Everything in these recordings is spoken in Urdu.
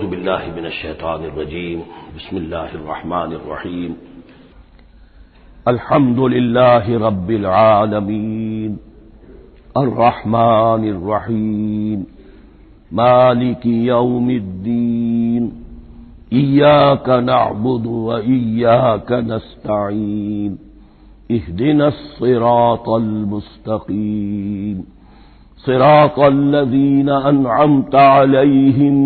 باللہ من الشیطان الرجیم بسم اللہ الرحمن الرحیم الحمد للہ رب العالمین الرحمن الرحیم مالک یوم الدین ایاک نعبد و ایاک نستعین اہدنا الصراط المستقیم صراط الذین انعمت علیہم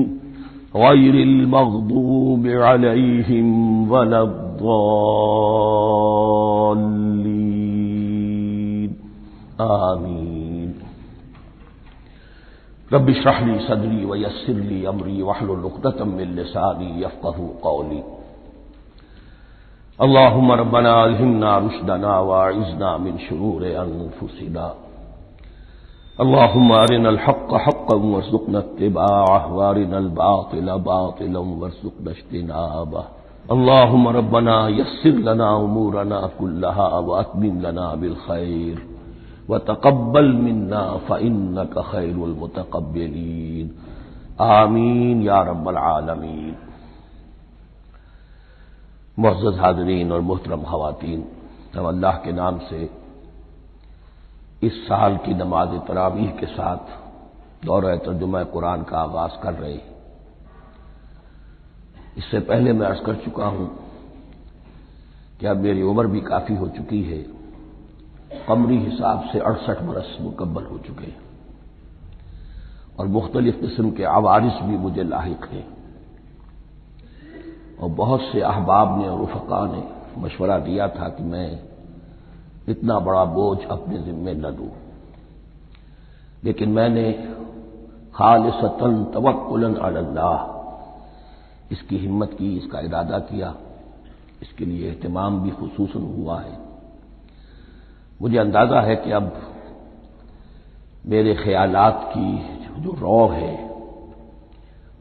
غیر المغضوب علیہم ولا الضالین آمین۔ رب اشرح لی صدری ویسر لی امری واحلل عقدۃ من لسانی یفقہوا قولی۔ اللہم ربنا الہمنا رشدنا واعذنا من شرور انفسنا، اللهم أرنا الحق حقا وارزقنا اتباعه وارنا الباطل باطلا وارزقنا اجتنابه، اللهم ربنا يسر لنا أمورنا كلها وأتمم لنا بالخير وتقبل منا فإنك خير المتقبلين آمین یا رب العالمین۔ معزز حاضرین اور محترم خواتین، ہم اللہ کے نام سے اس سال کی نماز تراویح کے ساتھ دورہ ترجمہ قرآن کا آغاز کر رہے ہیں۔ اس سے پہلے میں عرض کر چکا ہوں کہ اب میری عمر بھی کافی ہو چکی ہے، قمری حساب سے 68 برس مکمل ہو چکے ہیں، اور مختلف قسم کے عوارض بھی مجھے لاحق ہیں، اور بہت سے احباب نے اور رفقا نے مشورہ دیا تھا کہ میں اتنا بڑا بوجھ اپنے ذمے نہ لوں، لیکن میں نے خالصتاً توکلاً علی اللہ اس کی ہمت کی، اس کا ارادہ کیا، اس کے لیے اہتمام بھی خصوصاً ہوا ہے۔ مجھے اندازہ ہے کہ اب میرے خیالات کی جو رو ہے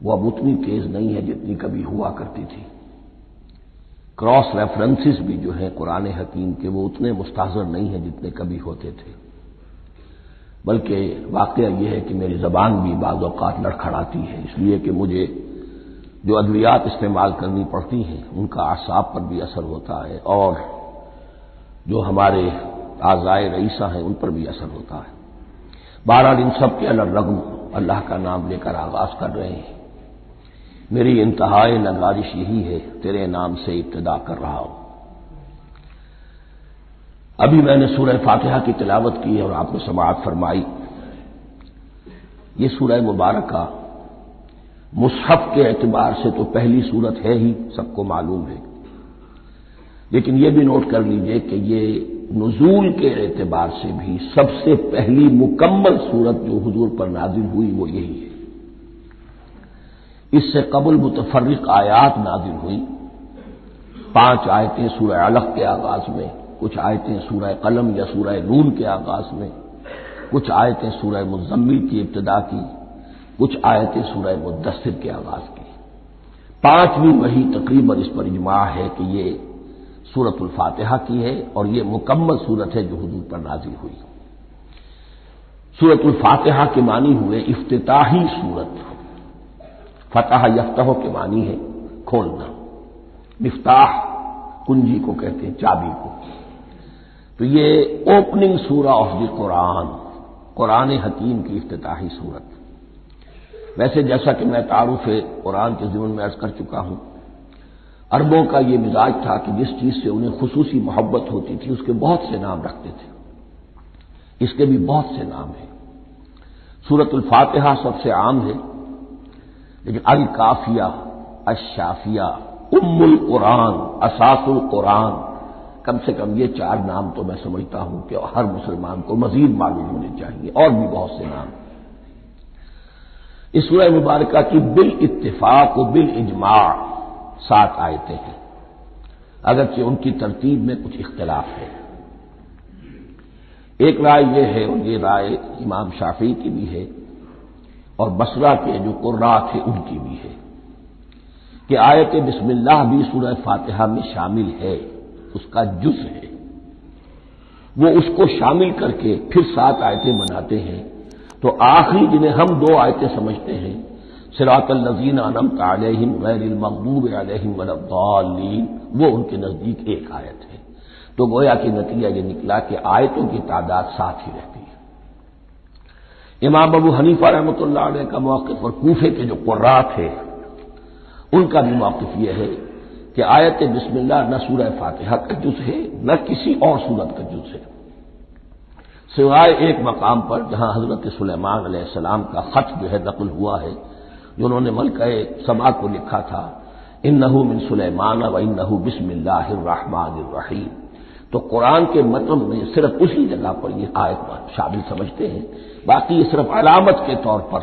وہ اب اتنی تیز نہیں ہے جتنی کبھی ہوا کرتی تھی، کراس ریفرنسز بھی جو ہیں قرآن حکیم کے وہ اتنے مستحضر نہیں ہیں جتنے کبھی ہوتے تھے، بلکہ واقعہ یہ ہے کہ میری زبان بھی بعض اوقات لڑکھڑاتی ہے، اس لیے کہ مجھے جو ادویات استعمال کرنی پڑتی ہیں ان کا اعصاب پر بھی اثر ہوتا ہے، اور جو ہمارے اعضائے رئیسہ ہیں ان پر بھی اثر ہوتا ہے۔ بہرحال ان سب کے الرغم اللہ کا نام لے کر آغاز کر رہے ہیں۔ میری انتہائی نگارش یہی ہے، تیرے نام سے ابتدا کر رہا ہوں۔ ابھی میں نے سورہ فاتحہ کی تلاوت کی اور آپ کو سماعت فرمائی۔ یہ سورہ مبارکہ مصحف کے اعتبار سے تو پہلی سورت ہے ہی، سب کو معلوم ہے، لیکن یہ بھی نوٹ کر لیجئے کہ یہ نزول کے اعتبار سے بھی سب سے پہلی مکمل سورت جو حضور پر نازل ہوئی وہ یہی ہے۔ اس سے قبل متفرق آیات نازل ہوئی، 5 آیتیں سورہ علق کے آغاز میں، کچھ آیتیں سورہ قلم یا سورہ نون کے آغاز میں، کچھ آیتیں سورہ مزمل کی ابتدا کی، کچھ آیتیں سورہ مدثر کے آغاز کی۔ 5ویں وحی تقریباً اس پر اجماع ہے کہ یہ سورۃ الفاتحہ کی ہے، اور یہ مکمل سورت ہے جو حضور پر نازل ہوئی۔ سورۃ الفاتحہ کے معنی ہوئے افتتاحی سورت، فتح یفتح کے معنی ہے کھولنا، مفتاح کنجی کو کہتے ہیں، چابی کو، تو یہ اوپننگ سورہ آف دی قرآن، قرآن حکیم کی افتتاحی سورت۔ ویسے جیسا کہ میں تعارف قرآن کے ضمن میں عرض کر چکا ہوں، عربوں کا یہ مزاج تھا کہ جس چیز سے انہیں خصوصی محبت ہوتی تھی اس کے بہت سے نام رکھتے تھے، اس کے بھی بہت سے نام ہیں۔ سورۃ الفاتحہ سب سے عام ہے، لیکن الکافیہ، الشافیہ، ام القرآن، اساس القرآن، کم سے کم یہ 4 نام تو میں سمجھتا ہوں کہ ہر مسلمان کو مزید معلوم ہونے چاہیے، اور بھی بہت سے نام۔ اس سورہ مبارکہ کی بالاتفاق و بالاجماع 7 آیتیں ہیں، اگرچہ ان کی ترتیب میں کچھ اختلاف ہے۔ ایک رائے یہ ہے، اور یہ رائے امام شافعی کی بھی ہے اور بصرہ کے جو قراء تھے ان کی بھی ہے، کہ آیت بسم اللہ بھی سورہ فاتحہ میں شامل ہے، اس کا جز ہے، وہ اس کو شامل کر کے پھر 7 آیتیں بناتے ہیں، تو آخری جنہیں ہم 2 آیتیں سمجھتے ہیں صراط الذین انعمت علیہم غیر المغضوب علیہم ولا الضالین، وہ ان کے نزدیک ایک آیت ہے۔ تو گویا کہ نتیجہ یہ نکلا کہ آیتوں کی تعداد 7 ہی رہتی ہے۔ امام ابو حنیفہ رحمۃ اللہ علیہ کا موقف اور کوفے کے جو قراء تھے ان کا بھی موقف یہ ہے کہ آیت بسم اللہ نہ سورہ فاتحہ کا جز ہے نہ کسی اور سورت کا جز ہے، سوائے ایک مقام پر جہاں حضرت سلیمان علیہ السلام کا خط جو ہے نقل ہوا ہے، جو انہوں نے ملکہ سبا کو لکھا تھا، انہ من سلیمان و انہ بسم اللہ الرحمن الرحیم۔ تو قرآن کے متن میں صرف اسی جگہ پر یہ آیت شامل سمجھتے ہیں، باقی یہ صرف علامت کے طور پر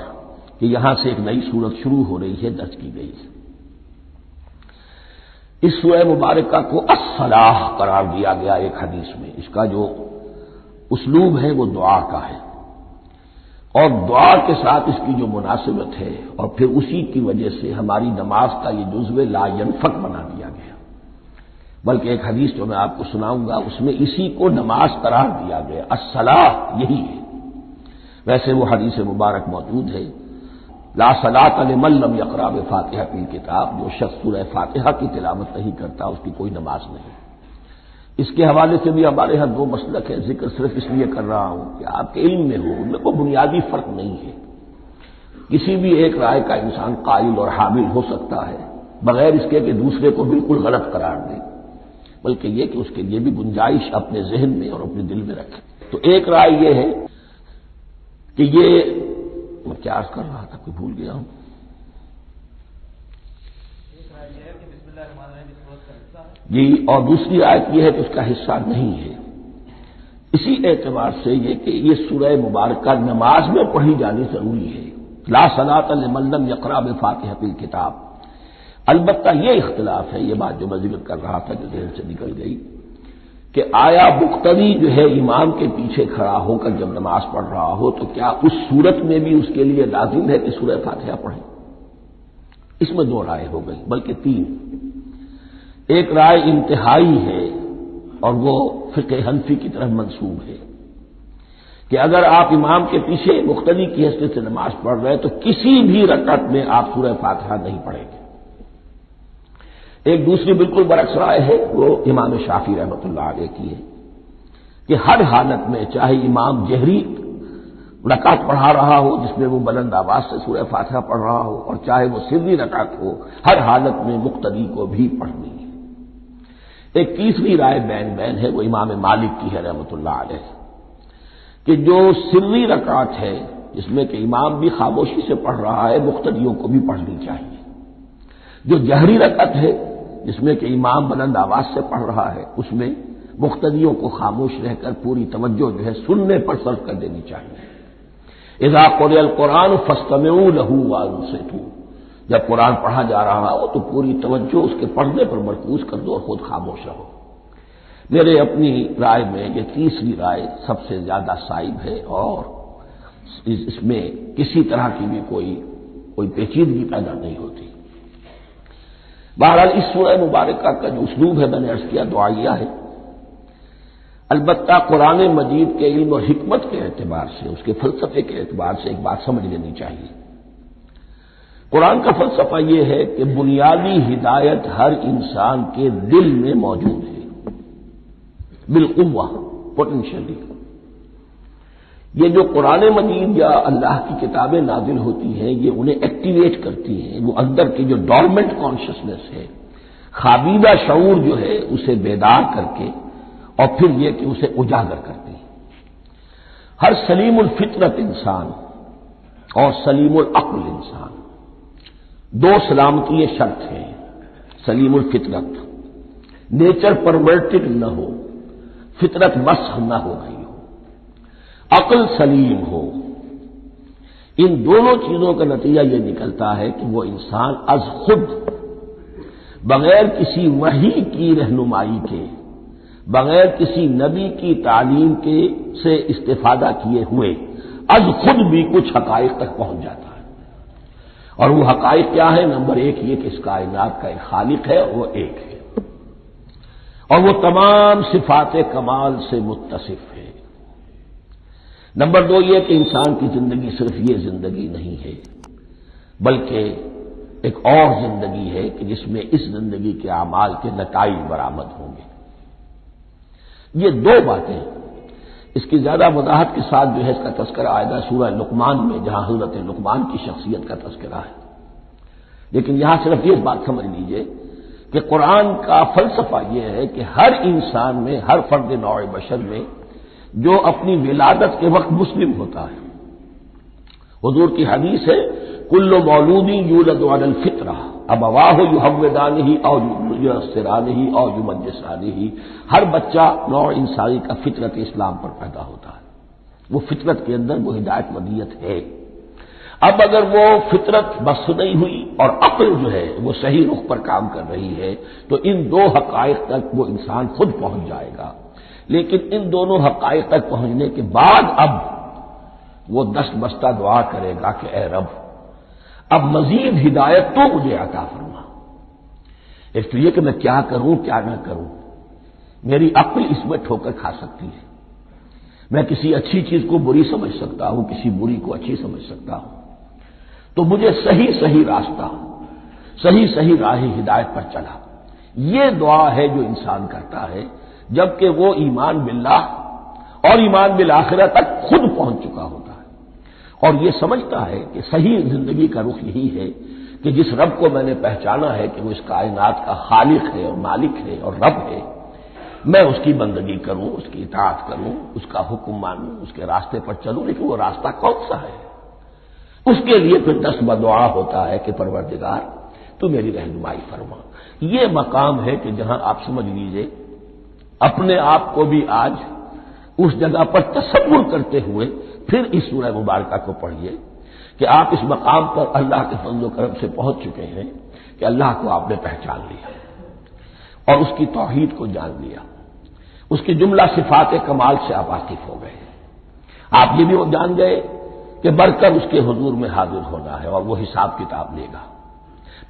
کہ یہاں سے ایک نئی سورت شروع ہو رہی ہے درج کی گئی ہے۔ اس سورہ مبارکہ کو الصلاح قرار دیا گیا ایک حدیث میں، اس کا جو اسلوب ہے وہ دعا کا ہے، اور دعا کے ساتھ اس کی جو مناسبت ہے اور پھر اسی کی وجہ سے ہماری نماز کا یہ جزو لا ینفک بنا دیا گیا، بلکہ ایک حدیث جو میں آپ کو سناؤں گا اس میں اسی کو نماز قرار دیا گیا، الصلاح یہی ہے۔ ویسے وہ حدیث مبارک موجود ہے، لا صلاۃ لمن لم یقرأ بفاتحۃ الکتاب، جو شخص سورہ فاتحہ کی تلاوت نہیں کرتا اس کی کوئی نماز نہیں۔ اس کے حوالے سے بھی ہمارے ہاں دو مسلک ہے، ذکر صرف اس لیے کر رہا ہوں کہ آپ کے علم میں ہو، ان میں کوئی بنیادی فرق نہیں ہے، کسی بھی ایک رائے کا انسان قائل اور حامل ہو سکتا ہے بغیر اس کے کہ دوسرے کو بالکل غلط قرار دے، بلکہ یہ کہ اس کے لیے بھی گنجائش اپنے ذہن میں اور اپنے دل میں رکھے۔ تو ایک رائے یہ ہے کہ یہ میں کیا عرض کر رہا تھا کوئی بھول گیا ہوں۔ جی، اور دوسری آیت یہ ہے کہ اس کا حصہ نہیں ہے، اسی اعتبار سے یہ کہ یہ سورہ مبارکہ نماز میں پڑھی جانی ضروری ہے، لا صلاۃ لمن لم یقرأ بفاتحۃ الکتاب۔ البتہ یہ اختلاف ہے، یہ بات جو میں ذکر کر رہا تھا جو ذہن سے نکل گئی، کہ آیا مقتدی جو ہے امام کے پیچھے کھڑا ہو کر جب نماز پڑھ رہا ہو تو کیا اس صورت میں بھی اس کے لیے لازم ہے کہ سورہ فاتحہ پڑھیں؟ اس میں دو رائے ہو گئی، بلکہ تین۔ ایک رائے انتہائی ہے اور وہ فقہ حنفی کی طرف منسوب ہے کہ اگر آپ امام کے پیچھے مقتدی کی حیثیت سے نماز پڑھ رہے تو کسی بھی رکعت میں آپ سورہ فاتحہ نہیں پڑھیں گے۔ ایک دوسری بالکل برعکس رائے ہے، وہ امام شافعی رحمۃ اللہ علیہ کی ہے کہ ہر حالت میں چاہے امام جہری رکعت پڑھا رہا ہو جس میں وہ بلند آواز سے سورہ فاتحہ پڑھ رہا ہو اور چاہے وہ سری رکعت ہو، ہر حالت میں مقتدی کو بھی پڑھنی ہے۔ ایک تیسری رائے بین بین ہے، وہ امام مالک کی ہے رحمۃ اللہ علیہ، کہ جو سری رکعت ہے جس میں کہ امام بھی خاموشی سے پڑھ رہا ہے مقتدیوں کو بھی پڑھنی چاہیے، جو جہری رکعت ہے جس میں کہ امام بلند آواز سے پڑھ رہا ہے اس میں مقتدیوں کو خاموش رہ کر پوری توجہ جو ہے سننے پر صرف کر دینی چاہیے۔ اذا قرئ القرآن فاستمعوا له وانصتوا، جب قرآن پڑھا جا رہا ہو تو پوری توجہ اس کے پڑھنے پر مرکوز کر دو اور خود خاموش رہو۔ میرے اپنی رائے میں یہ تیسری رائے سب سے زیادہ صائب ہے اور اس میں کسی طرح کی بھی کوئی پیچیدگی پیدا نہیں ہوتی۔ بہرحال اس سورہ مبارکہ کا جو اسلوب ہے میں نے عرض کیا دعائیہ ہے، البتہ قرآن مجید کے علم اور حکمت کے اعتبار سے، اس کے فلسفے کے اعتبار سے ایک بات سمجھ لینی چاہیے۔ قرآن کا فلسفہ یہ ہے کہ بنیادی ہدایت ہر انسان کے دل میں موجود ہے، بالقوہ، پوٹینشلی۔ یہ جو قرآن مجید یا اللہ کی کتابیں نازل ہوتی ہیں یہ انہیں ایکٹیویٹ کرتی ہیں، وہ اندر کی جو ڈورمنٹ کانشسنس ہے، خوابیدہ شعور جو ہے اسے بیدار کر کے اور پھر یہ کہ اسے اجاگر کرتی ہیں۔ ہر سلیم الفطرت انسان اور سلیم العقل انسان، دو سلامتی شرط ہیں۔ سلیم الفطرت، نیچر پرورٹڈ نہ ہو، فطرت مسخ نہ ہو گئی ہو، عقل سلیم ہو، ان دونوں چیزوں کا نتیجہ یہ نکلتا ہے کہ وہ انسان از خود بغیر کسی وحی کی رہنمائی کے، بغیر کسی نبی کی تعلیم کے سے استفادہ کیے ہوئے از خود بھی کچھ حقائق تک پہنچ جاتا ہے۔ اور وہ حقائق کیا ہے؟ نمبر ایک یہ کہ اس کائنات کا ایک خالق ہے اور وہ ایک ہے، اور وہ تمام صفات کمال سے متصف ہے۔ نمبر دو یہ کہ انسان کی زندگی صرف یہ زندگی نہیں ہے، بلکہ ایک اور زندگی ہے کہ جس میں اس زندگی کے اعمال کے نتائج برآمد ہوں گے۔ یہ دو باتیں، اس کی زیادہ وضاحت کے ساتھ جو ہے اس کا تذکرہ آئے گا سورہ لقمان میں، جہاں حضرت لقمان کی شخصیت کا تذکرہ ہے۔ لیکن یہاں صرف یہ بات سمجھ لیجئے کہ قرآن کا فلسفہ یہ ہے کہ ہر انسان میں، ہر فرد نوع بشر میں جو اپنی ولادت کے وقت مسلم ہوتا ہے، حضور کی حدیث ہے کل مولود یولد علی الفطرہ ابواہ یحودانہ او ینصرانہ او یمجسانہ، ہر بچہ نوع انسانی کا فطرت اسلام پر پیدا ہوتا ہے، وہ فطرت کے اندر وہ ہدایت مدیت ہے۔ اب اگر وہ فطرت بس نہیں ہوئی اور عقل جو ہے وہ صحیح رخ پر کام کر رہی ہے تو ان دو حقائق تک وہ انسان خود پہنچ جائے گا۔ لیکن ان دونوں حقائق تک پہنچنے کے بعد اب وہ دست بستہ دعا کرے گا کہ اے رب اب مزید ہدایت تو مجھے عطا فرما۔ ایک تو یہ کہ میں کیا کروں کیا نہ کروں، میری عقل اس میں ٹھوکر کھا سکتی ہے، میں کسی اچھی چیز کو بری سمجھ سکتا ہوں، کسی بری کو اچھی سمجھ سکتا ہوں، تو مجھے صحیح راستہ، صحیح راہ ہدایت پر چلا۔ یہ دعا ہے جو انسان کرتا ہے جبکہ وہ ایمان باللہ اور ایمان بالآخرہ تک خود پہنچ چکا ہوتا ہے اور یہ سمجھتا ہے کہ صحیح زندگی کا رخ یہی ہے کہ جس رب کو میں نے پہچانا ہے کہ وہ اس کائنات کا خالق ہے اور مالک ہے اور رب ہے، میں اس کی بندگی کروں، اس کی اطاعت کروں، اس کا حکم مانوں، اس کے راستے پر چلوں۔ لیکن وہ راستہ کون سا ہے؟ اس کے لیے پھر دست بدعا ہوتا ہے کہ پروردگار تو میری رہنمائی فرما۔ یہ مقام ہے کہ جہاں آپ سمجھ لیجئے اپنے آپ کو بھی آج اس جگہ پر تصور کرتے ہوئے پھر اس سورہ مبارکہ کو پڑھیے کہ آپ اس مقام پر اللہ کے فضل و کرم سے پہنچ چکے ہیں کہ اللہ کو آپ نے پہچان لیا اور اس کی توحید کو جان لیا، اس کی جملہ صفات کمال سے آپ واقف ہو گئے، آپ یہ بھی جان گئے کہ بڑھ کر اس کے حضور میں حاضر ہونا ہے اور وہ حساب کتاب لے گا۔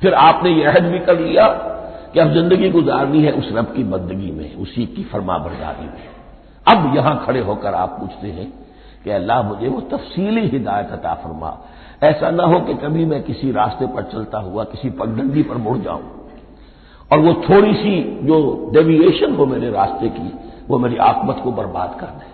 پھر آپ نے یہ عہد بھی کر لیا کہ اب زندگی گزارنی ہے اس رب کی بندگی میں، اسی کی فرما برداری میں۔ اب یہاں کھڑے ہو کر آپ پوچھتے ہیں کہ اللہ مجھے وہ تفصیلی ہدایت عطا فرما، ایسا نہ ہو کہ کبھی میں کسی راستے پر چلتا ہوا کسی پگڈنڈی پر مڑ جاؤں اور وہ تھوڑی سی جو ڈیویشن ہو میرے راستے کی وہ میری عاقبت کو برباد کر دے۔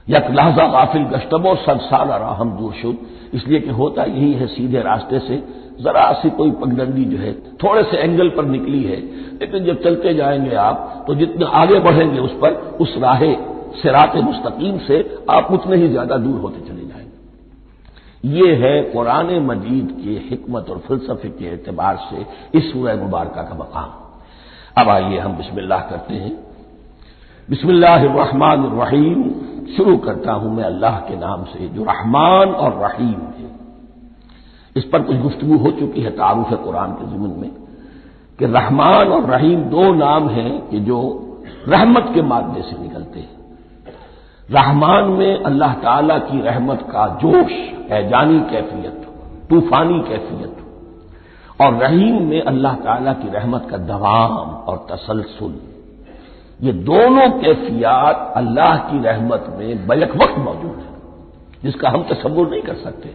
یک لحظہ غافل گشتم و صد سال راہم دور شد، اس لیے کہ ہوتا یہی ہے صیدھے راستے سے ذرا سی کوئی پگڈنڈی جو ہے تھوڑے سے اینگل پر نکلی ہے، لیکن جب چلتے جائیں گے آپ تو جتنے آگے بڑھیں گے اس پر، اس راہ صراط مستقیم سے آپ اتنے ہی زیادہ دور ہوتے چلے جائیں گے۔ یہ ہے قرآن مجید کی حکمت اور فلسفے کے اعتبار سے اس سورہ مبارکہ کا مقام۔ اب آئیے ہم بسم اللہ کرتے ہیں۔ بسم اللہ الرحمن الرحیم، شروع کرتا ہوں میں اللہ کے نام سے جو رحمان اور رحیم ہے۔ اس پر کچھ گفتگو ہو چکی ہے تعارف قرآن کے ضمن میں کہ رحمان اور رحیم دو نام ہیں کہ جو رحمت کے مادے سے نکلتے ہیں۔ رحمان میں اللہ تعالی کی رحمت کا جوش، ہیجانی کیفیت، طوفانی کیفیت، اور رحیم میں اللہ تعالی کی رحمت کا دوام اور تسلسل۔ یہ دونوں کیفیات اللہ کی رحمت میں بیک وقت موجود ہیں جس کا ہم تصور نہیں کر سکتے۔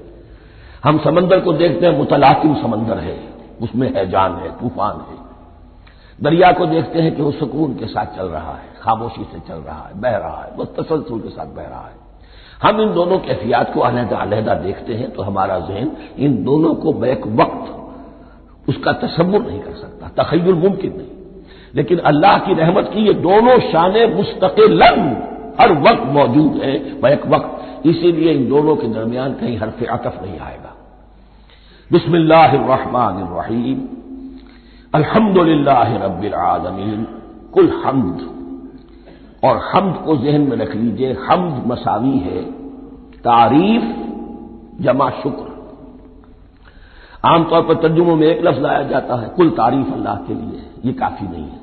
ہم سمندر کو دیکھتے ہیں، متلاطم سمندر ہے، اس میں ہیجان ہے، طوفان ہے۔ دریا کو دیکھتے ہیں کہ وہ سکون کے ساتھ چل رہا ہے، خاموشی سے چل رہا ہے، بہہ رہا ہے، بس تسلسل کے ساتھ بہہ رہا ہے۔ ہم ان دونوں کیفیات کو علیحدہ علیحدہ دیکھتے ہیں تو ہمارا ذہن ان دونوں کو بیک وقت اس کا تصور نہیں کر سکتا، تخیل ممکن نہیں۔ لیکن اللہ کی رحمت کی یہ دونوں شانیں مستقلاً ہر وقت موجود ہیں بیک وقت، اسی لیے ان دونوں کے درمیان کہیں حرف عطف نہیں آئے گا۔ بسم اللہ الرحمن الرحیم، الحمد للہ رب العالمین، کل حمد، اور حمد کو ذہن میں رکھ لیجئے، حمد مساوی ہے تعریف جمع شکر۔ عام طور پر ترجموں میں ایک لفظ لایا جاتا ہے، کل تعریف اللہ کے لیے، یہ کافی نہیں ہے۔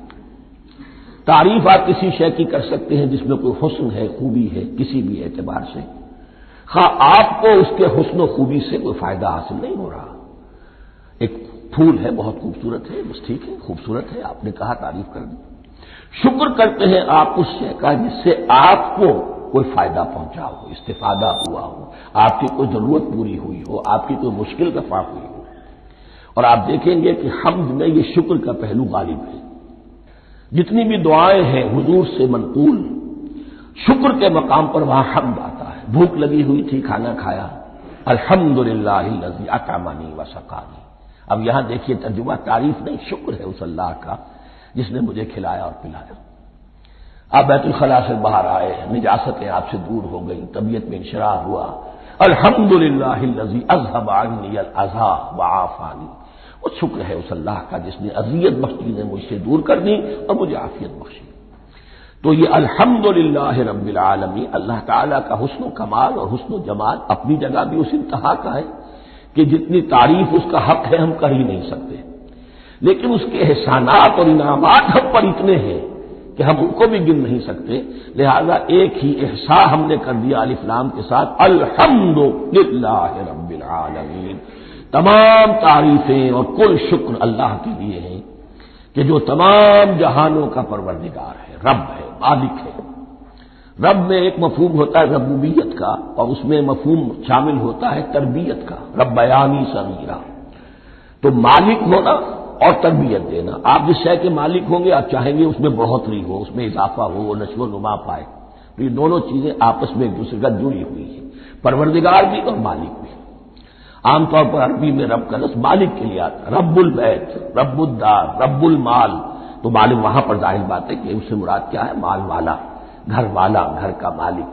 تعریف آپ کسی شے کی کر سکتے ہیں جس میں کوئی حسن ہے، خوبی ہے، کسی بھی اعتبار سے، خواہ آپ کو اس کے حسن و خوبی سے کوئی فائدہ حاصل نہیں ہو رہا۔ ایک پھول ہے، بہت خوبصورت ہے، بس ٹھیک ہے، خوبصورت ہے، آپ نے کہا تعریف کر دی۔ شکر کرتے ہیں آپ اس شے کا جس سے آپ کو کوئی فائدہ پہنچا ہو، استفادہ ہوا ہو، آپ کی کوئی ضرورت پوری ہوئی ہو، آپ کی کوئی مشکل رفع ہوئی ہو۔ اور آپ دیکھیں گے کہ حمد میں یہ شکر کا پہلو غالب ہے۔ جتنی بھی دعائیں ہیں حضور سے منقول، شکر کے مقام پر وہاں حمد آتا ہے۔ بھوک لگی ہوئی تھی، کھانا کھایا، الحمدللہ الذی اطعمنی وسقانی۔ اب یہاں دیکھیے ترجمہ تعریف نہیں، شکر ہے اس اللہ کا جس نے مجھے کھلایا اور پلایا۔ آپ بیت الخلاء سے باہر آئے، نجاستیں آپ سے دور ہو گئی، طبیعت میں انشراح ہوا، الحمدللہ الذی اذھب عنی الاذی وعافانی۔ وہ شکر ہے اس اللہ کا جس نے اذیت بخشی نے مجھ سے دور کر دی اور مجھے عافیت بخشی۔ تو یہ الحمدللہ رب العالمین اللہ تعالیٰ کا حسن و کمال اور حسن و جمال اپنی جگہ بھی اس انتہا کا ہے کہ جتنی تعریف اس کا حق ہے ہم کر ہی نہیں سکتے، لیکن اس کے احسانات اور انعامات ہم پر اتنے ہیں کہ ہم ان کو بھی گن نہیں سکتے۔ لہذا ایک ہی احساء ہم نے کر دیا الف لام کے ساتھ، الحمدللہ رب العالمین۔ تمام تعریفیں اور کل شکر اللہ کے لیے ہیں کہ جو تمام جہانوں کا پروردگار ہے، رب ہے، مالک ہے۔ رب میں ایک مفہوم ہوتا ہے ربوبیت کا، اور اس میں مفہوم شامل ہوتا ہے تربیت کا، ربیانی صغیرہ۔ تو مالک ہونا اور تربیت دینا، آپ جس شے کے مالک ہوں گے آپ چاہیں گے اس میں بڑھوتری ہو، اس میں اضافہ ہو، وہ نشو و نما پائے۔ تو یہ دونوں چیزیں آپس میں ایک دوسرے کا جڑی ہوئی ہیں، پروردگار بھی اور مالک بھی۔ عام طور پر عربی میں رب کا لفظ مالک کے لیے آتا ہے، رب البیت، رب الدار، رب المال۔ تو مالک وہاں پر ظاہر بات ہے کہ اس سے مراد کیا ہے، مال والا، گھر والا، گھر کا مالک۔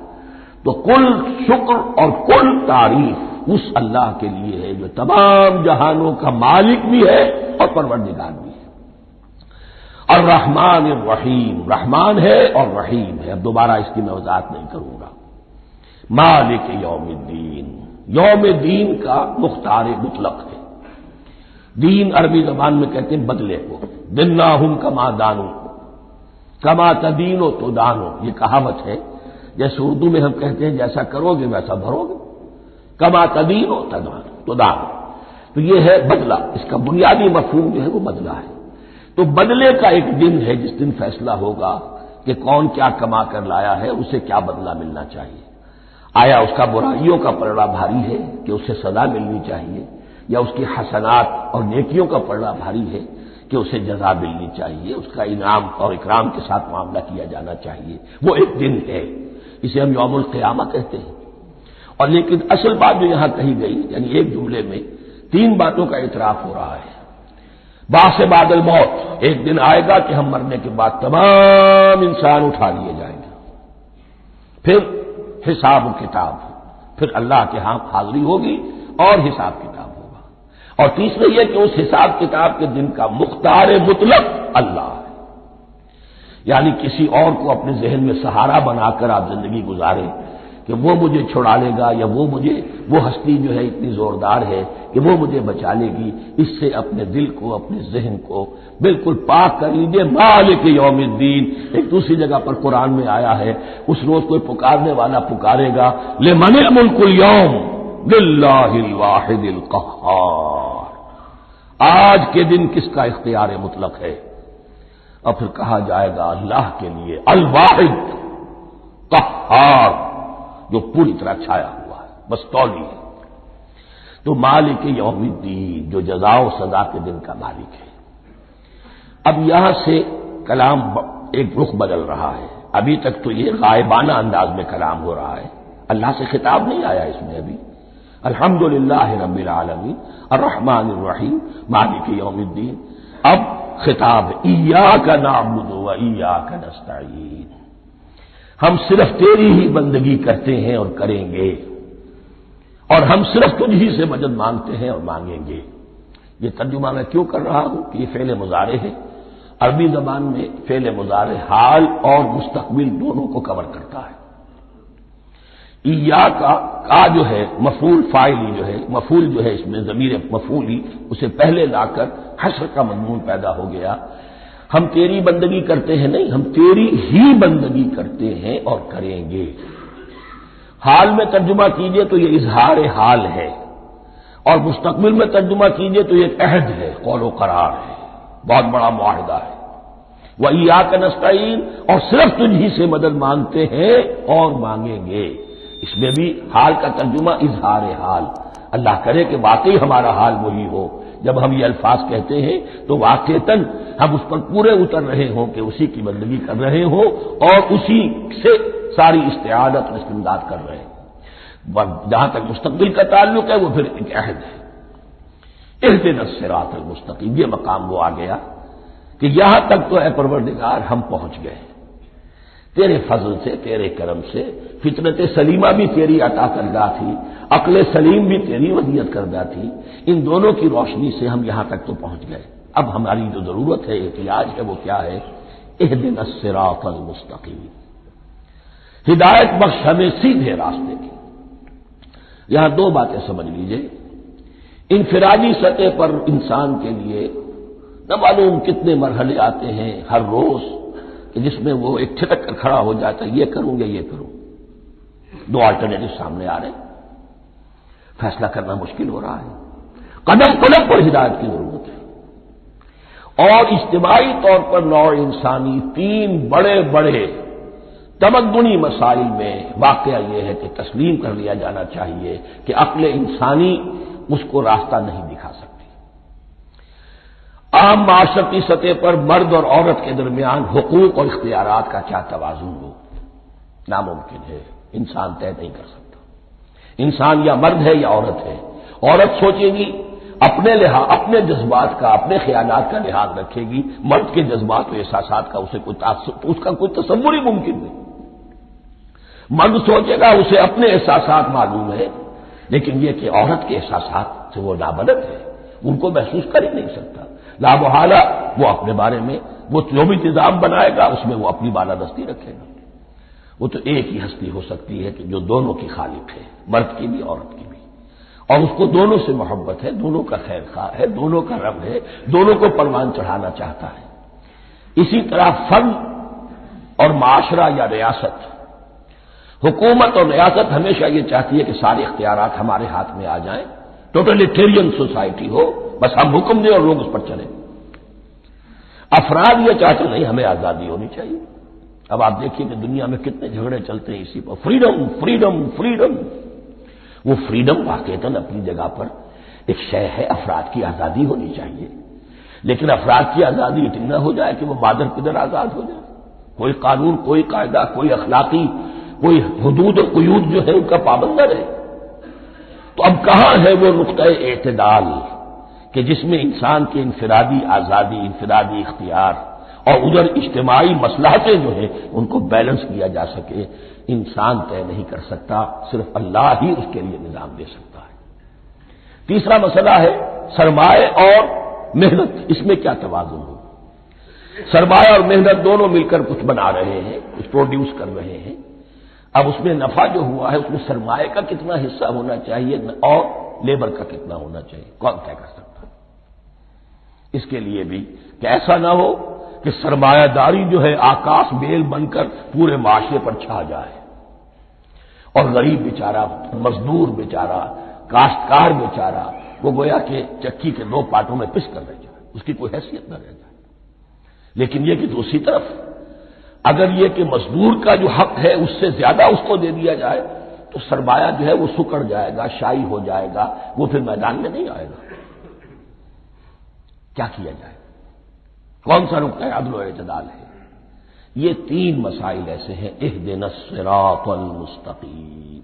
تو کل شکر اور کل تعریف اس اللہ کے لیے ہے جو تمام جہانوں کا مالک بھی ہے اور پروردگار بھی ہے۔ الرحمن الرحیم، رحمان ہے اور رحیم ہے۔ اب دوبارہ اس کی میں وضاحت نہیں کروں گا۔ مالک یوم الدین، یوم دین کا مختار مطلق ہے۔ دین عربی زبان میں کہتے ہیں بدلے کو، دناہم کما دانو، کما تدینو تو دانو، یہ کہاوت ہے۔ جیسے اردو میں ہم کہتے ہیں جیسا کرو گے ویسا بھرو گے، کما تدینو تو دانو، تو یہ ہے بدلہ۔ اس کا بنیادی مفہوم جو ہے وہ بدلہ ہے۔ تو بدلے کا ایک دن ہے جس دن فیصلہ ہوگا کہ کون کیا کما کر لایا ہے، اسے کیا بدلہ ملنا چاہیے۔ آیا اس کا برائیوں کا پلڑا بھاری ہے کہ اسے سزا ملنی چاہیے، یا اس کی حسنات اور نیکیوں کا پلڑا بھاری ہے کہ اسے جزا ملنی چاہیے، اس کا انعام اور اکرام کے ساتھ معاملہ کیا جانا چاہیے۔ وہ ایک دن ہے، اسے ہم یوم القیامہ کہتے ہیں۔ اور لیکن اصل بات جو یہاں کہی گئی، یعنی ایک جملے میں تین باتوں کا اعتراف ہو رہا ہے۔ بعث بعد الموت، ایک دن آئے گا کہ ہم مرنے کے بعد تمام انسان اٹھا لیے جائیں گے، پھر حساب و کتاب، پھر اللہ کے ہاں حاضری ہوگی اور حساب کتاب ہوگا۔ اور تیسرے یہ کہ اس حساب کتاب کے دن کا مختار مطلق اللہ ہے، یعنی کسی اور کو اپنے ذہن میں سہارا بنا کر آپ زندگی گزاریں کہ وہ مجھے چھڑا لے گا، یا وہ ہستی جو ہے اتنی زوردار ہے کہ وہ مجھے بچا لے گی، اس سے اپنے دل کو، اپنے ذہن کو بالکل پاک کر لیجیے۔ مالک یوم الدین، ایک دوسری جگہ پر قرآن میں آیا ہے، اس روز کوئی پکارنے والا پکارے گا، لمن الملک اليوم للہ الواحد القہار، آج کے دن کس کا اختیار مطلق ہے؟ اور پھر کہا جائے گا اللہ کے لیے، الواحد قہار، جو پوری طرح چھایا ہوا ہے، بس تولی ہے۔ تو مالک یوم الدین، جو جزا و سزا کے دن کا مالک ہے۔ اب یہاں سے کلام ایک رخ بدل رہا ہے۔ ابھی تک تو یہ غائبانہ انداز میں کلام ہو رہا ہے، اللہ سے خطاب نہیں آیا اس میں ابھی۔ الحمدللہ رب العالمین الرحمن الرحیم مالک یوم الدین۔ اب خطاب ایاک نعبد و ایاک نستعین، ہم صرف تیری ہی بندگی کرتے ہیں اور کریں گے، اور ہم صرف تجھ ہی سے مدد مانگتے ہیں اور مانگیں گے۔ یہ ترجمہ میں کیوں کر رہا ہوں کہ یہ فعل مضارع ہے۔ عربی زبان میں فعل مضارع حال اور مستقبل دونوں کو کور کرتا ہے۔ ایاک کا جو ہے مفعول فاعلی جو ہے، مفعول جو ہے اس میں ضمیر مفعولی، اسے پہلے لا کر حشر کا مضمون پیدا ہو گیا۔ ہم تیری بندگی کرتے ہیں نہیں، ہم تیری ہی بندگی کرتے ہیں اور کریں گے۔ حال میں ترجمہ کیجئے تو یہ اظہار حال ہے، اور مستقبل میں ترجمہ کیجئے تو یہ عہد ہے، قول و قرار ہے، بہت بڑا معاہدہ ہے۔ وَإِيَّاكَ نَسْتَعِينُ، اور صرف تجھی سے مدد مانگتے ہیں اور مانگیں گے۔ اس میں بھی حال کا ترجمہ اظہار حال، اللہ کرے کہ واقعی ہمارا حال وہی ہو، جب ہم یہ الفاظ کہتے ہیں تو واقعتاً ہم اس پر پورے اتر رہے ہوں کہ اسی کی بندگی کر رہے ہوں اور اسی سے ساری استعانت اور استمداد کر رہے ہیں۔ جہاں تک مستقبل کا تعلق ہے وہ پھر ایک عہد ہے، اہدنا الصراط المستقیم، یہ مقام وہ آ گیا کہ یہاں تک تو اے پروردگار ہم پہنچ گئے، تیرے فضل سے، تیرے کرم سے، فطرت سلیمہ بھی تیری عطا کردہ تھی، عقل سلیم بھی تیری ودیعت کردہ تھی، ان دونوں کی روشنی سے ہم یہاں تک تو پہنچ گئے۔ اب ہماری جو ضرورت ہے، احتیاج ہے، وہ کیا ہے؟ اہدنا الصراط المستقیم، ہدایت بخش ہمیں سیدھے راستے کی۔ یہاں دو باتیں سمجھ لیجئے، انفرادی سطح پر انسان کے لیے نہ معلوم کتنے مرحلے آتے ہیں ہر روز کہ جس میں وہ ایک ٹھٹک کر کھڑا ہو جاتا ہے، یہ کروں یا یہ کروں، دو آلٹرنیٹو سامنے آ رہے ہیں، فیصلہ کرنا مشکل ہو رہا ہے، قدم قدم پر ہدایت کی ضرورت ہے۔ اور اجتماعی طور پر نوع انسانی تین بڑے بڑے تمدنی مسائل میں واقعہ یہ ہے کہ تسلیم کر لیا جانا چاہیے کہ عقل انسانی اس کو راستہ نہیں دکھا سکتی۔ عام معاشرتی سطح پر مرد اور عورت کے درمیان حقوق اور اختیارات کا کیا توازن ہو، ناممکن ہے، انسان طے نہیں کر سکتا۔ انسان یا مرد ہے یا عورت ہے، عورت سوچے گی اپنے لحاظ، اپنے جذبات کا، اپنے خیالات کا لحاظ رکھے گی، مرد کے جذبات و احساسات کا اس کا کوئی تصور ہی ممکن نہیں۔ مرد سوچے گا اسے اپنے احساسات معلوم ہے، لیکن یہ کہ عورت کے احساسات سے وہ نابلد ہے، ان کو محسوس کر ہی نہیں سکتا، لا محالہ وہ اپنے بارے میں وہ جو بھی نظام بنائے گا اس میں وہ اپنی بالادستی رکھے گا۔ وہ تو ایک ہی ہستی ہو سکتی ہے کہ جو دونوں کی خالق ہے، مرد کی بھی عورت کی بھی، اور اس کو دونوں سے محبت ہے، دونوں کا خیر خواہ ہے، دونوں کا رب ہے، دونوں کو پروان چڑھانا چاہتا ہے۔ اسی طرح فرد اور معاشرہ یا ریاست، حکومت اور ریاست ہمیشہ یہ چاہتی ہے کہ سارے اختیارات ہمارے ہاتھ میں آ جائیں، ٹوٹلیٹیرین سوسائٹی ہو، بس ہم حکم دیں اور لوگ اس پر چلیں۔ افراد یہ چاہتے نہیں، ہمیں آزادی ہونی چاہیے۔ اب آپ دیکھیے کہ دنیا میں کتنے جھگڑے چلتے ہیں اسی پر، فریڈم فریڈم فریڈم۔ وہ فریڈم واقعتاً اپنی جگہ پر ایک شے ہے، افراد کی آزادی ہونی چاہیے، لیکن افراد کی آزادی اتنی نہ ہو جائے کہ وہ مادر پدر آزاد ہو جائے، کوئی قانون، کوئی قاعدہ، کوئی اخلاقی کوئی حدود اور قیود جو ہے ان کا پابند نہ رہے۔ تو اب کہاں ہے وہ نقطۂ اعتدال کہ جس میں انسان کی انفرادی آزادی، انفرادی اختیار اور ادھر اجتماعی مصلحتیں جو ہیں ان کو بیلنس کیا جا سکے؟ انسان طے نہیں کر سکتا، صرف اللہ ہی اس کے لیے نظام دے سکتا ہے۔ تیسرا مسئلہ ہے سرمایہ اور محنت، اس میں کیا توازن ہو؟ سرمایہ اور محنت دونوں مل کر کچھ بنا رہے ہیں، کچھ پروڈیوس کر رہے ہیں۔ اب اس میں نفع جو ہوا ہے اس میں سرمایہ کا کتنا حصہ ہونا چاہیے اور لیبر کا کتنا ہونا چاہیے، کون طے کر سکتا ہے؟ اس کے لیے بھی کہ ایسا نہ ہو کہ سرمایہ داری جو ہے آکاش بیل بن کر پورے معاشرے پر چھا جائے اور غریب بیچارہ، مزدور بیچارہ، کاشتکار بیچارہ وہ گویا کہ چکی کے دو پارٹوں میں پس کر رہ جائے، اس کی کوئی حیثیت نہ رہ جائے۔ لیکن یہ کہ دوسری طرف اگر یہ کہ مزدور کا جو حق ہے اس سے زیادہ اس کو دے دیا جائے تو سرمایہ جو ہے وہ سکڑ جائے گا، شائی ہو جائے گا، وہ پھر میدان میں نہیں آئے گا۔ کیا کیا جائے؟ کون سا نقطہ عدل و اعتدال ہے؟ یہ تین مسائل ایسے ہیں، اہدنا الصراط المستقیم۔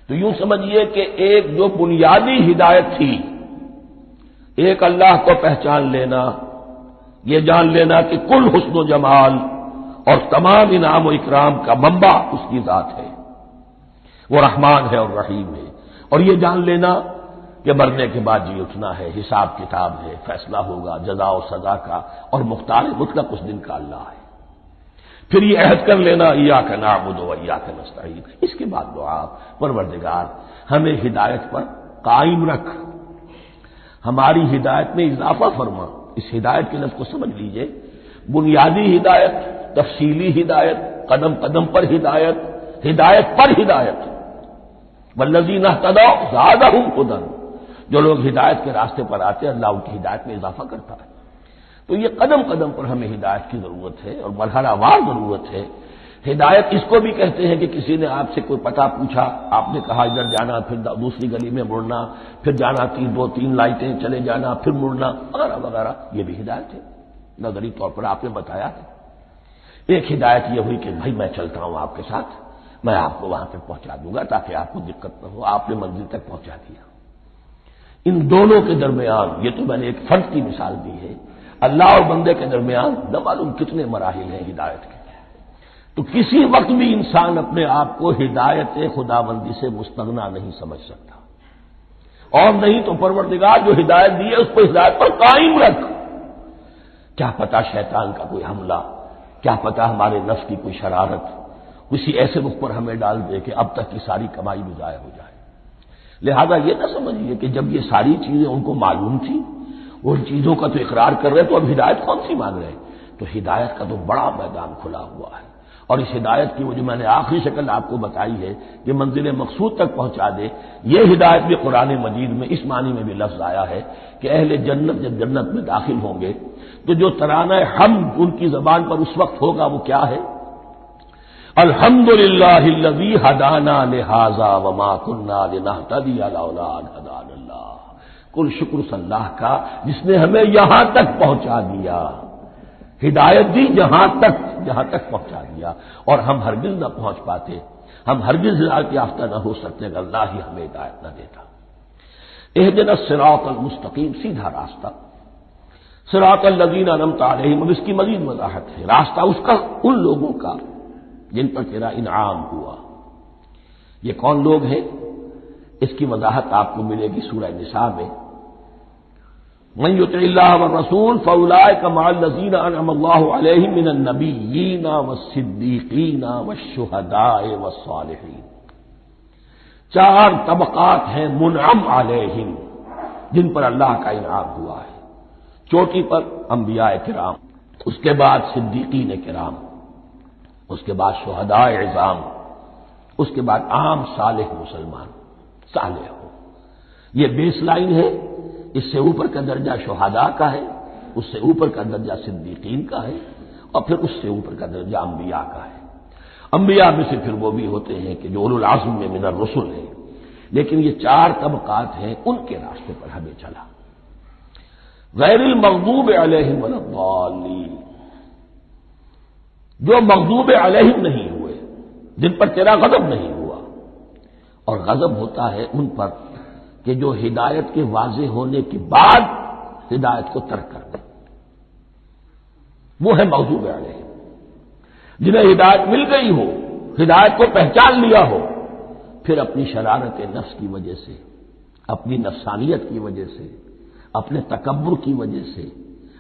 تو یوں سمجھیے کہ ایک جو بنیادی ہدایت تھی، ایک اللہ کو پہچان لینا، یہ جان لینا کہ کل حسن و جمال اور تمام انعام و اکرام کا منبع اس کی ذات ہے، وہ رحمان ہے اور رحیم ہے، اور یہ جان لینا کہ مرنے کے بعد جی اٹھنا ہے، حساب کتاب ہے، فیصلہ ہوگا جزا و سزا کا، اور مختار مطلق اس دن کا اللہ ہے۔ پھر یہ عہد کر لینا ایاک نعبد و ایاک نستعین۔ اس کے بعد دعا، پروردگار ہمیں ہدایت پر قائم رکھ، ہماری ہدایت میں اضافہ فرما۔ اس ہدایت کے لفظ کو سمجھ لیجئے، بنیادی ہدایت، تفصیلی ہدایت، قدم قدم پر ہدایت، ہدایت پر ہدایت۔ والذین اہتدوا زادہم ہدی، جو لوگ ہدایت کے راستے پر آتے ہیں اللہ ان کی ہدایت میں اضافہ کرتا ہے۔ تو یہ قدم قدم پر ہمیں ہدایت کی ضرورت ہے اور مرحلہ وار ضرورت ہے۔ ہدایت اس کو بھی کہتے ہیں کہ کسی نے آپ سے کوئی پتہ پوچھا، آپ نے کہا ادھر جانا، پھر دوسری گلی میں مڑنا، پھر جانا دو تین لائٹیں چلے جانا، پھر مڑنا وغیرہ وغیرہ، یہ بھی ہدایت ہے، نظری طور پر آپ نے بتایا ہے۔ ایک ہدایت یہ ہوئی کہ بھائی میں چلتا ہوں آپ کے ساتھ، میں آپ کو وہاں پہ پہنچا دوں گا تاکہ آپ کو دقت نہ ہو، آپ نے منزل تک پہنچا دیا۔ ان دونوں کے درمیان، یہ تو میں نے ایک فرد کی مثال دی ہے، اللہ اور بندے کے درمیان نہ معلوم کتنے مراحل ہیں ہدایت کے۔ تو کسی وقت بھی انسان اپنے آپ کو ہدایت خداوندی سے مستغنا نہیں سمجھ سکتا، اور نہیں تو پروردگار جو ہدایت دی ہے اس کو ہدایت پر قائم رکھ۔ کیا پتہ شیطان کا کوئی حملہ، کیا پتہ ہمارے نفس کی کوئی شرارت کسی ایسے رخ پر ہمیں ڈال دے کہ اب تک کی ساری کمائی بھی ضائع ہو جائے۔ لہذا یہ نہ سمجھیے کہ جب یہ ساری چیزیں ان کو معلوم تھی، وہ ان چیزوں کا تو اقرار کر رہے تو اب ہدایت کون سی مانگ رہے؟ تو ہدایت کا تو بڑا میدان کھلا ہوا ہے، اور اس ہدایت کی وہ جو میں نے آخری شکل آپ کو بتائی ہے کہ منزل مقصود تک پہنچا دے، یہ ہدایت بھی قرآن مجید میں اس معنی میں بھی لفظ آیا ہے کہ اہل جنت جب جنت میں داخل ہوں گے تو جو ترانہ حمد ان کی زبان پر اس وقت ہوگا وہ کیا ہے؟ الحمدللہ الذی ہدانا لہذا وما کنا لنہتدی لولا ان ہدانا اللہ۔ کل شکر اس اللہ کا جس نے ہمیں یہاں تک پہنچا دیا، ہدایت دی جہاں تک پہنچا دیا، اور ہم ہرگز نہ پہنچ پاتے، ہم ہرگز ہدایت یافتہ نہ ہو سکتے اگر اللہ ہی ہمیں ہدایت نہ دیتا۔ اہدنا الصراط المستقیم، سیدھا راستہ، صراط الذین انعمت علیہم، اب اس کی مزید وضاحت ہے، راستہ اس کا ان لوگوں کا جن پر تیرا انعام ہوا۔ یہ کون لوگ ہیں؟ اس کی وضاحت آپ کو ملے گی سورہ نساء میں، من یطع اللہ والرسول فاولئک مع الذین انعم اللہ علیہم من النبیین والصدیقین والشہداء والصالحین۔ چار طبقات ہیں منعم علیہم جن پر اللہ کا انعام ہوا ہے۔ چوٹی پر انبیاء کرام، اس کے بعد صدیقین کرام، اس کے بعد شہداء عظام، اس کے بعد عام صالح مسلمان، صالح ہو۔ یہ بیس لائن ہے، اس سے اوپر کا درجہ شہداء کا ہے، اس سے اوپر کا درجہ صدیقین کا ہے، اور پھر اس سے اوپر کا درجہ انبیاء کا ہے۔ انبیاء میں سے پھر وہ بھی ہوتے ہیں کہ جو اولو العزم میں من الرسل ہیں، لیکن یہ چار طبقات ہیں، ان کے راستے پر ہمیں چلا۔ غیر المغضوب علیہم ولا الضالین، جو مغضوب علیہم نہیں ہوئے، جن پر تیرا غضب نہیں ہوا، اور غضب ہوتا ہے ان پر کہ جو ہدایت کے واضح ہونے کے بعد ہدایت کو ترک کر دیں، وہ ہے مغضوب علیہم۔ جنہیں ہدایت مل گئی ہو، ہدایت کو پہچان لیا ہو، پھر اپنی شرارت نفس کی وجہ سے، اپنی نفسانیت کی وجہ سے، اپنے تکبر کی وجہ سے،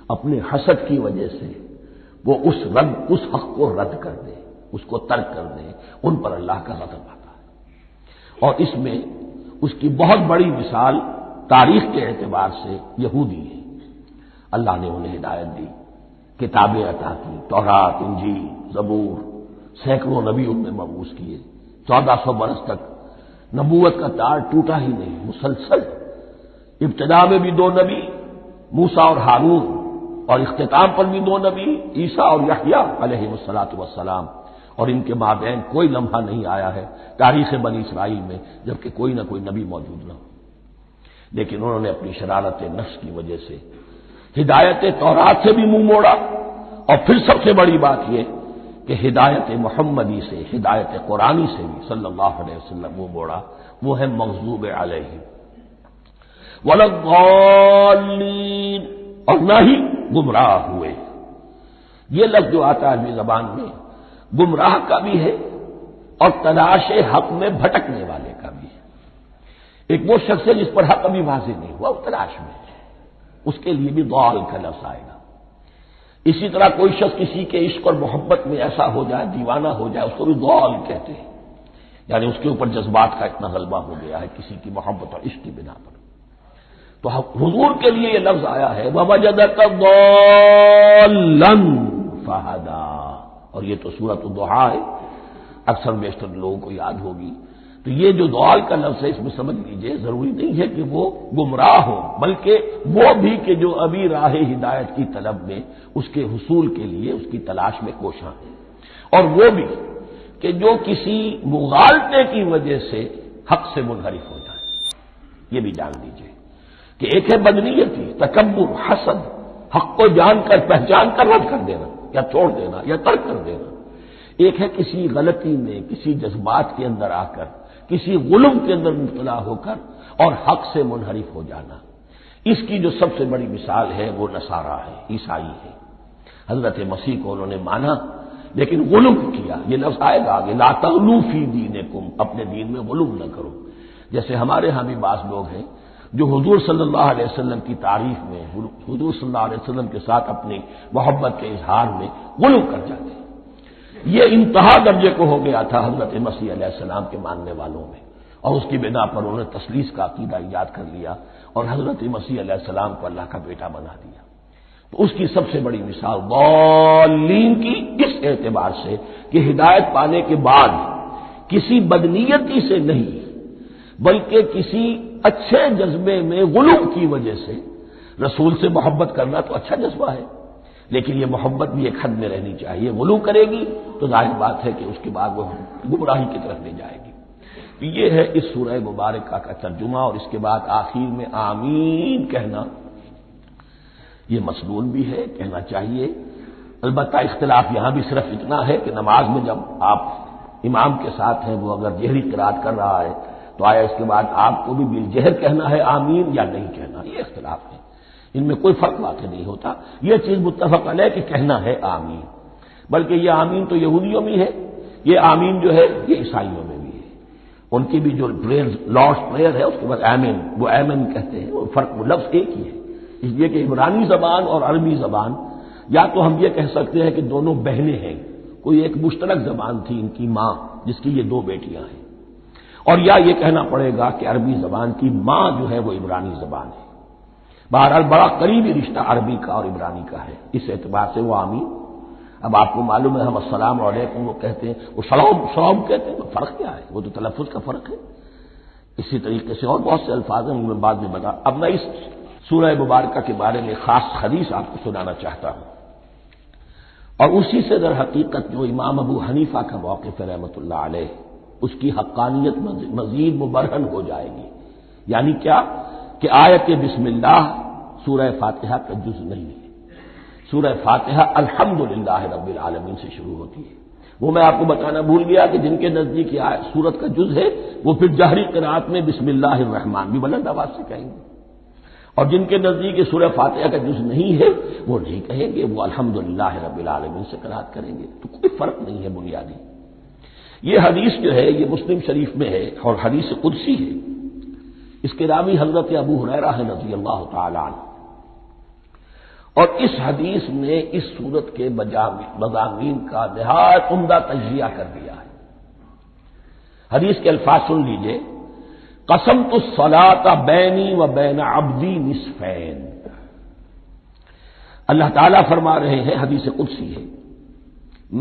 اپنے حسد کی وجہ سے وہ اس حق کو رد کر دے، اس کو ترک کر دے، ان پر اللہ کا غضب آتا ہے۔ اور اس میں اس کی بہت بڑی مثال تاریخ کے اعتبار سے یہودی ہے۔ اللہ نے انہیں ہدایت دی، کتابیں عطا کی، تورات، انجیل، زبور، سینکڑوں نبی ان میں مبعوث کیے، 1400 برس تک نبوت کا تار ٹوٹا ہی نہیں، مسلسل۔ ابتدا میں بھی 2 نبی، موسیٰ اور ہارون، اور اختتام پر بھی 2 نبی، عیسیٰ اور یحییٰ علیہ الصلاۃ والسلام، اور ان کے مابین کوئی لمحہ نہیں آیا ہے تاریخ بنی اسرائیل میں جبکہ کوئی نہ کوئی نبی موجود نہ ہو۔ لیکن انہوں نے اپنی شرارت نفس کی وجہ سے ہدایت تورات سے بھی منہ موڑا، اور پھر سب سے بڑی بات یہ کہ ہدایت محمدی سے، ہدایت قرآنی سے بھی صلی اللہ علیہ وسلم منہ موڑا، وہ ہے مغضوب علیہم ولا الضالین، اور نہ ہی گمراہ ہوئے۔ یہ لفظ جو آتا ہے عربی زبان میں گمراہ کا بھی ہے اور تلاش حق میں بھٹکنے والے کا بھی ہے۔ ایک وہ شخص ہے جس پر حق ابھی واضح نہیں ہوا، وہ تلاش میں ہے، اس کے لیے بھی ضال کا لفظ آئے گا۔ اسی طرح کوئی شخص کسی کے عشق اور محبت میں ایسا ہو جائے، دیوانہ ہو جائے، اس کو بھی ضال کہتے ہیں، یعنی اس کے اوپر جذبات کا اتنا غلبہ ہو گیا ہے کسی کی محبت اور عشق کی بنا پر۔ تو حضور کے لیے یہ لفظ آیا ہے وَوَجَدَكَ ضَالًّا فَهَدَىٰ، اور یہ تو سورۃ الضحیٰ ہے، اکثر بیشتر لوگوں کو یاد ہوگی۔ تو یہ جو دوال کا لفظ ہے اس میں سمجھ لیجئے ضروری نہیں ہے کہ وہ گمراہ ہو، بلکہ وہ بھی کہ جو ابھی راہ ہدایت کی طلب میں اس کے حصول کے لیے اس کی تلاش میں کوشاں ہیں، اور وہ بھی کہ جو کسی مغالطے کی وجہ سے حق سے منحرف ہو جائے۔ یہ بھی جان لیجئے کہ ایک ہے بدنیتی، تکبر، حسد، حق کو جان کر پہچان کر رد کر دینا یا چھوڑ دینا یا ترک کر دینا، ایک ہے کسی غلطی میں کسی جذبات کے اندر آ کر کسی غلم کے اندر مبتلا ہو کر اور حق سے منحرف ہو جانا۔ اس کی جو سب سے بڑی مثال ہے وہ نصارہ ہے، عیسائی ہے۔ حضرت مسیح کو انہوں نے مانا لیکن غلم کیا، یہ لفظ آئے گا آگے، لا تغلو فی دینکم، اپنے دین میں غلم نہ کرو۔ جیسے ہمارے ہاں بھی بعض لوگ ہیں جو حضور صلی اللہ علیہ وسلم کی تعریف میں، حضور صلی اللہ علیہ وسلم کے ساتھ اپنی محبت کے اظہار میں غلو کر جاتے ہیں۔ یہ انتہا درجے کو ہو گیا تھا حضرت مسیح علیہ السلام کے ماننے والوں میں، اور اس کی بنا پر انہوں نے تثلیث کا عقیدہ ایجاد کر لیا اور حضرت مسیح علیہ السلام کو اللہ کا بیٹا بنا دیا۔ تو اس کی سب سے بڑی مثال ضالین کی اس اعتبار سے کہ ہدایت پانے کے بعد کسی بدنیتی سے نہیں بلکہ کسی اچھے جذبے میں غلو کی وجہ سے، رسول سے محبت کرنا تو اچھا جذبہ ہے لیکن یہ محبت بھی ایک حد میں رہنی چاہیے، غلو کرے گی تو ظاہر بات ہے کہ اس کے بعد وہ گمراہی کی طرف لے جائے گی۔ تو یہ ہے اس سورہ مبارکہ کا ترجمہ، اور اس کے بعد آخر میں آمین کہنا یہ مسنون بھی ہے، کہنا چاہیے۔ البتہ اختلاف یہاں بھی صرف اتنا ہے کہ نماز میں جب آپ امام کے ساتھ ہیں، وہ اگر جہری قرات کر رہا ہے تو آیا اس کے بعد آپ کو بھی بالجہر کہنا ہے آمین یا نہیں کہنا، یہ اختلاف ہے، ان میں کوئی فرق واقع نہیں ہوتا۔ یہ چیز متفق علیہ کہ کہنا ہے آمین، بلکہ یہ آمین تو یہودیوں میں ہے، یہ آمین جو ہے یہ عیسائیوں میں بھی ہے، ان کی بھی جو لارڈس پریئر ہے اس کے بعد آمین، وہ آمین کہتے ہیں، وہ فرق وہ لفظ ایک ہی ہے۔ اس لیے کہ عبرانی زبان اور عربی زبان، یا تو ہم یہ کہہ سکتے ہیں کہ دونوں بہنیں ہیں، کوئی ایک مشترک زبان تھی ان کی ماں جس کی یہ دو بیٹیاں ہیں، اور یا یہ کہنا پڑے گا کہ عربی زبان کی ماں جو ہے وہ عبرانی زبان ہے۔ بہرحال بڑا قریبی رشتہ عربی کا اور عبرانی کا ہے، اس اعتبار سے وہ آمین۔ اب آپ کو معلوم ہے ہم السلام علیکم وہ کہتے ہیں، وہ سلام کہتے ہیں، فرق کیا ہے؟ وہ تو تلفظ کا فرق ہے۔ اسی طریقے سے اور بہت سے الفاظ ہیں، میں بعد میں بتا۔ اب میں اس سورہ مبارکہ کے بارے میں خاص حدیث آپ کو سنانا چاہتا ہوں، اور اسی سے در حقیقت جو امام ابو حنیفہ کا موقف ہے رحمۃ اللہ علیہ، اس کی حقانیت مزید مبرہن ہو جائے گی۔ یعنی کیا کہ آیت بسم اللہ سورہ فاتحہ کا جز نہیں ہے، سورہ فاتحہ الحمدللہ رب العالمین سے شروع ہوتی ہے۔ وہ میں آپ کو بتانا بھول گیا کہ جن کے نزدیک سورت کا جز ہے وہ پھر جہری قرات میں بسم اللہ الرحمن بھی بلند آواز سے کہیں گے، اور جن کے نزدیک سورہ فاتحہ کا جز نہیں ہے وہ نہیں کہیں گے، وہ الحمدللہ رب العالمین سے قرات کریں گے۔ تو کوئی فرق نہیں ہے بنیادی۔ یہ حدیث جو ہے یہ مسلم شریف میں ہے اور حدیث قدسی ہے، اس کے راوی حضرت ابو ہریرہ ہے رضی اللہ تعالی عنہ، اور اس حدیث میں اس سورت کے مضامین کا نہایت عمدہ تجزیہ کر دیا ہے۔ حدیث کے الفاظ سن لیجئے، قسمت الصلاۃ بینی و بین عبدی نصفین، اللہ تعالیٰ فرما رہے ہیں، حدیث قدسی ہے،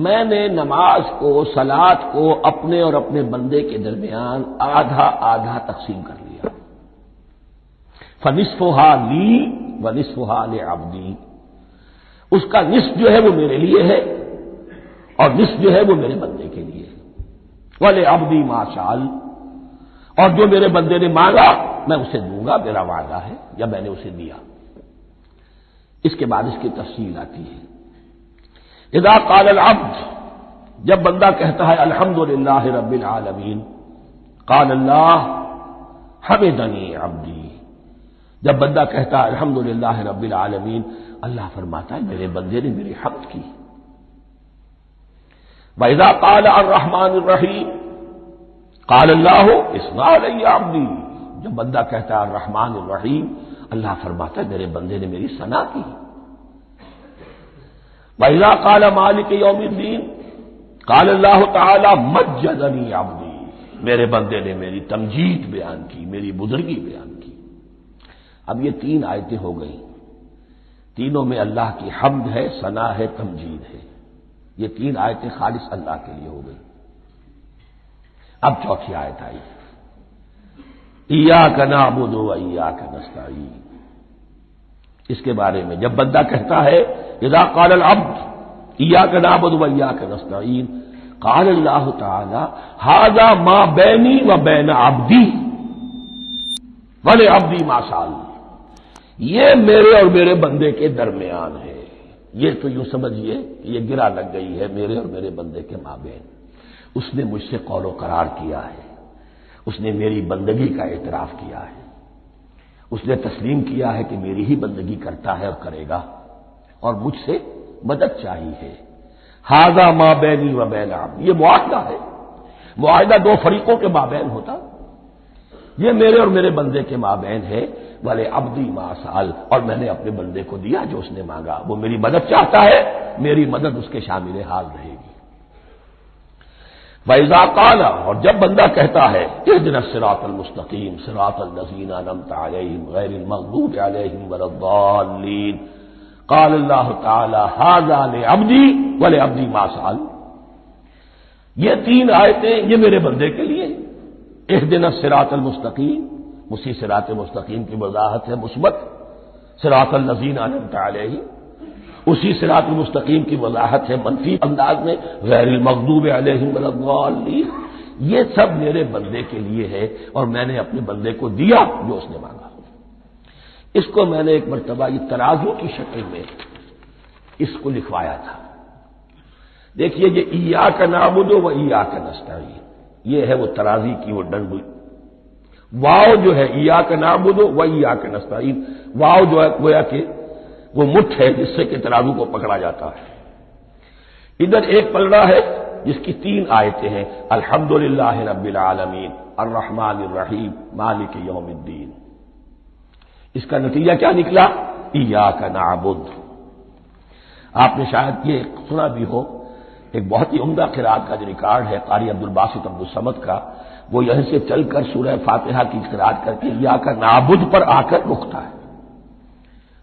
میں نے نماز کو، صلاۃ کو اپنے اور اپنے بندے کے درمیان آدھا آدھا تقسیم کر لیا، فنصفھا لی ونصفھا لعبدی، اس کا نصف جو ہے وہ میرے لیے ہے اور نصف جو ہے وہ میرے بندے کے لیے ہے، ولعبدی ما سأل، اور جو میرے بندے نے مانگا میں اسے دوں گا، میرا وعدہ ہے یا میں نے اسے دیا۔ اس کے بعد اس کی تفصیل آتی ہے، اذا قال العبد، جب بندہ کہتا ہے الحمدللہ رب العالمین، قال اللہ حمدنی عبدی، جب بندہ کہتا ہے الحمدللہ رب العالمین، اللہ فرماتا ہے میرے بندے نے میری حمد کی۔ وَإِذَا قَالَ الرَّحْمَٰنُ الرَّحِيمُ قَالَ اللَّهُ اثْنَىٰ عَلَيَّ عَبْدِي، جب بندہ کہتا ہے الرحمن الرحیم، اللہ فرماتا ہے میرے بندے نے میری ثنا کی۔ وَإِذَا قَالَ مَالِكِ يَوْمِ الدِّينِ قَالَ اللَّهُ تَعَالَىٰ مَجَّدَنِي عَبْدِي، میرے بندے نے میری تمجید بیان کی، میری بزرگی بیان کی۔ اب یہ تین آیتیں ہو گئیں، تینوں میں اللہ کی حمد ہے، ثنا ہے، تمجید ہے، یہ تین آیتیں خالص اللہ کے لیے ہو گئی۔ اب چوتھی آیت آئی، ایاک نعبد و ایاک نستعین۔ اس کے بارے میں جب بندہ کہتا ہے اذا قال العبد ایاک نعبد و ایاک نستعین، قال اللہ تعالی ھذا ما بینی و بین عبدی ولعبدی ما سأل، یہ میرے اور میرے بندے کے درمیان ہے۔ یہ تو یوں سمجھیے کہ یہ گرا لگ گئی ہے میرے اور میرے بندے کے مابین۔ اس نے مجھ سے قول و قرار کیا ہے، اس نے میری بندگی کا اعتراف کیا ہے، اس نے تسلیم کیا ہے کہ میری ہی بندگی کرتا ہے اور کرے گا، اور مجھ سے مدد چاہیے۔ ھذا ما بینی و بین عبدی، یہ معاہدہ ہے۔ معاہدہ دو فریقوں کے مابین ہوتا، یہ میرے اور میرے بندے کے مابین ہے۔ والے عبدی ما سأل، اور میں نے اپنے بندے کو دیا جو اس نے مانگا۔ وہ میری مدد چاہتا ہے، میری مدد اس کے شامل حال رہے گی۔ وَإِذَا قَالَ، اور جب بندہ کہتا ہے اهْدِنَا الصِّرَاطَ الْمُسْتَقِيمَ صِرَاطَ الَّذِينَ أَنْعَمْتَ عَلَيْهِمْ غَيْرِ الْمَغْضُوبِ عَلَيْهِمْ وَلَا الضَّالِّينَ، قال اللہ تعالی ھذا لعبدی ولعبدی ما سأل، یہ تین آیتیں یہ میرے بندے کے لیے۔ اهْدِنَا الصِّرَاطَ الْمُسْتَقِيمَ، اسی صراط مستقیم کی وضاحت ہے مثبت، صراط الذین انعمت علیہم، اسی صراط المستقیم کی وضاحت ہے منفی انداز میں، غیر المغضوب علیہم ولا الضالین۔ یہ سب میرے بندے کے لیے ہے، اور میں نے اپنے بندے کو دیا جو اس نے مانگا۔ اس کو میں نے ایک مرتبہ یہ ترازو کی شکل میں اس کو لکھوایا تھا۔ دیکھیے یہ ایاک نعبد و ایاک نستعین، یہ ہے وہ ترازی کی وہ ڈنڈ، واو جو ہے ایاک نعبد و ایاک نستعین، واو جو ہے گویا کہ وہ مٹھ ہے جس سے کہ ترازو کو پکڑا جاتا ہے۔ ادھر ایک پلڑا ہے جس کی تین آیتیں ہیں، الحمدللہ رب العالمین الرحمن الرحیم مالک یوم الدین۔ اس کا نتیجہ کیا نکلا؟ ایاک نعبد۔ آپ نے شاید یہ سنا بھی ہو، ایک بہت ہی عمدہ قرات کا جو ریکارڈ ہے قاری عبدالباسط عبدالصمد کا، وہ یہیں سے چل کر سورہ فاتحہ کی قرات کر کے ایاک نعبد پر آ کر رکتا ہے۔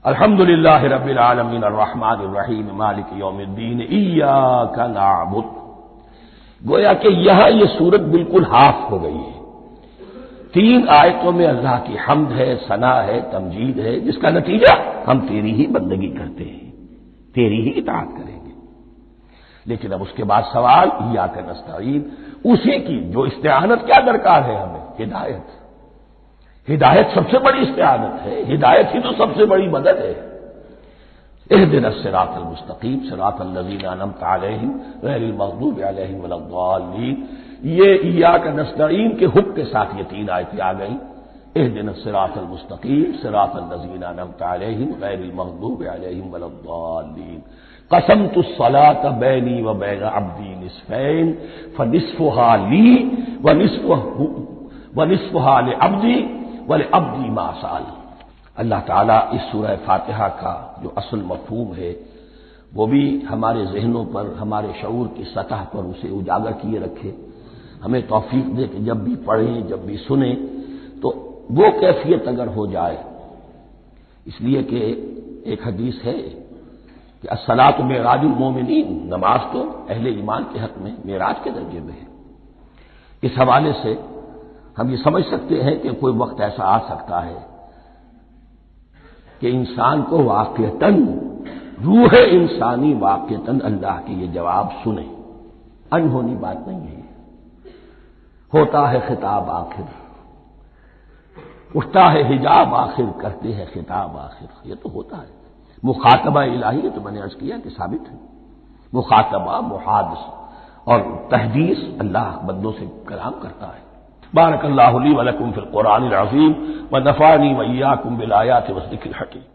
الحمدللہ رب العالمین الرحمن الرحیم مالک یوم الدین ایاک نعبد۔ گویا کہ یہاں یہ صورت بالکل ہاف ہو گئی ہے۔ تین آیتوں میں اللہ کی حمد ہے، ثنا ہے، تمجید ہے، جس کا نتیجہ ہم تیری ہی بندگی کرتے ہیں، تیری ہی اطاعت کریں گے۔ لیکن اب اس کے بعد سوال ایاک نستعین، اسی کی جو استعانت کیا درکار ہے ہمیں؟ ہدایت۔ ہدایت سب سے بڑی استعانت ہے، ہدایت ہی تو سب سے بڑی مدد ہے۔ اهدنا الصراط المستقیم صراط الذین انعمت علیہم غیر المغضوب علیہم ولا الضالین، یہ ایاک نستعین کے حکم کے ساتھ یہ تین آیتیں آ گئیں۔ اهدنا الصراط المستقیم صراط الذین انعمت علیہم غیر المغضوب علیہم ولا الضالین، قسمت الصلاۃ بینی و بین عبدی نصفین فنصفها لی ونصفها لعبدی ولعبدی ما سأل۔ اللہ تعالیٰ اس سورہ فاتحہ کا جو اصل مفہوم ہے وہ بھی ہمارے ذہنوں پر، ہمارے شعور کی سطح پر اسے اجاگر کیے رکھے، ہمیں توفیق دے کہ جب بھی پڑھیں، جب بھی سنیں تو وہ کیفیت اگر ہو جائے۔ اس لیے کہ ایک حدیث ہے کہ الصلاۃ معراج المومنین، نماز تو اہل ایمان کے حق میں معراج کے درجے میں ہے۔ اس حوالے سے ہم یہ سمجھ سکتے ہیں کہ کوئی وقت ایسا آ سکتا ہے کہ انسان کو واقعتاً، روح انسانی واقعتاً اللہ کے یہ جواب سنے، انہونی بات نہیں ہے۔ ہوتا ہے خطاب آخر، اٹھتا ہے حجاب آخر، کرتے ہیں خطاب آخر، یہ تو ہوتا ہے۔ مخاطبہ الہی ہے تو میں نے عرض کیا کہ ثابت ہے، مخاطبہ، محادث اور تحدیث اللہ بندوں سے کلام کرتا ہے۔ بارک اللہ لی و لکم فی القرآن العظیم ونفعنی و ایاکم بالآیات والذکر الحکیم۔